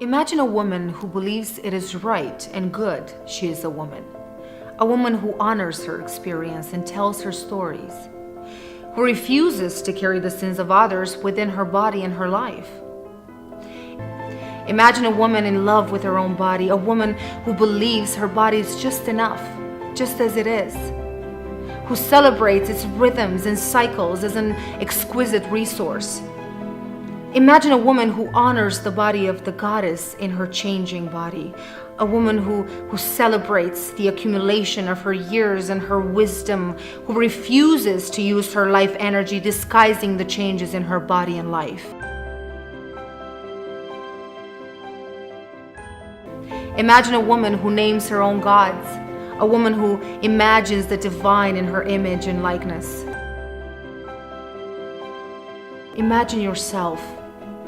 Imagine a woman who believes it is right and good she is a woman. A woman who honors her experience and tells her stories. Who refuses to carry the sins of others within her body and her life. Imagine a woman in love with her own body, a woman who believes her body is just enough, just as it is. Who celebrates its rhythms and cycles as an exquisite resource. Imagine a woman who honors the body of the goddess in her changing body. A woman who celebrates the accumulation of her years and her wisdom, who refuses to use her life energy disguising the changes in her body and life. Imagine a woman who names her own gods, a woman who imagines the divine in her image and likeness. Imagine yourself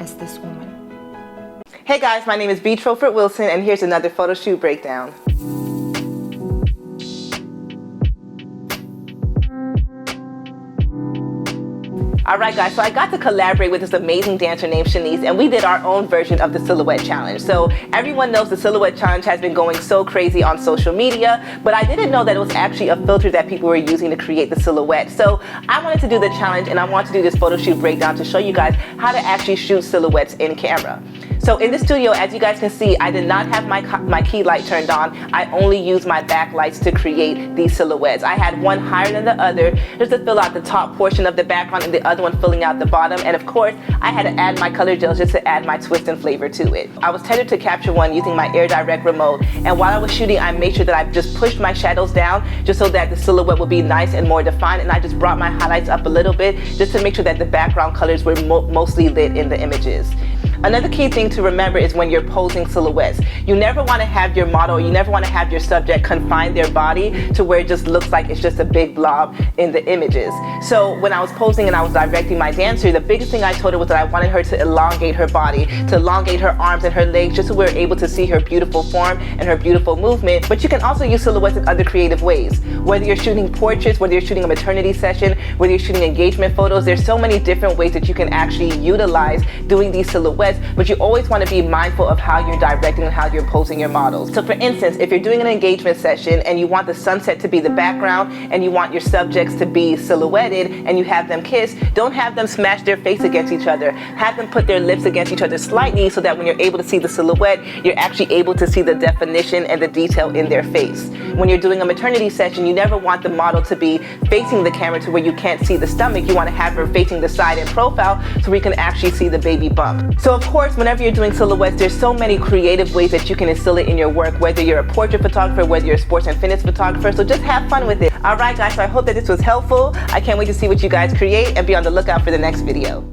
as this woman. Hey guys, my name is Trofort Wilson, and here's another photo shoot breakdown. Alright guys, so I got to collaborate with this amazing dancer named Chenise, and we did our own version of the silhouette challenge. So everyone knows the silhouette challenge has been going so crazy on social media, but I didn't know that it was actually a filter that people were using to create the silhouette. So I wanted to do the challenge, and I want to do this photo shoot breakdown to show you guys how to actually shoot silhouettes in camera. So in the studio, as you guys can see, I did not have my key light turned on. I only used my backlights to create these silhouettes. I had one higher than the other just to fill out the top portion of the background and the other one filling out the bottom. And of course, I had to add my color gels just to add my twist and flavor to it. I was tethered to capture one using my Air Direct remote. And while I was shooting, I made sure that I just pushed my shadows down just so that the silhouette would be nice and more defined. And I just brought my highlights up a little bit just to make sure that the background colors were mostly lit in the images. Another key thing to remember is when you're posing silhouettes. You never want to have your model, you never want to have your subject confine their body to where it just looks like it's just a big blob in the images. So when I was posing and I was directing my dancer, the biggest thing I told her was that I wanted her to elongate her body, to elongate her arms and her legs, just so we're able to see her beautiful form and her beautiful movement. But you can also use silhouettes in other creative ways. Whether you're shooting portraits, whether you're shooting a maternity session, whether you're shooting engagement photos, there's so many different ways that you can actually utilize doing these silhouettes, but you always want to be mindful of how you're directing and how you're posing your models. So for instance, if you're doing an engagement session and you want the sunset to be the background and you want your subjects to be silhouetted and you have them kiss, don't have them smash their face against each other. Have them put their lips against each other slightly so that when you're able to see the silhouette, you're actually able to see the definition and the detail in their face. When you're doing a maternity session, you never want the model to be facing the camera to where you can't see the stomach. You want to have her facing the side in profile so we can actually see the baby bump. So of course, whenever you're doing silhouettes, there's so many creative ways that you can instill it in your work, whether you're a portrait photographer, whether you're a sports and fitness photographer. So just have fun with it. Alright guys, so I hope that this was helpful. I can't wait to see what you guys create, and be on the lookout for the next video.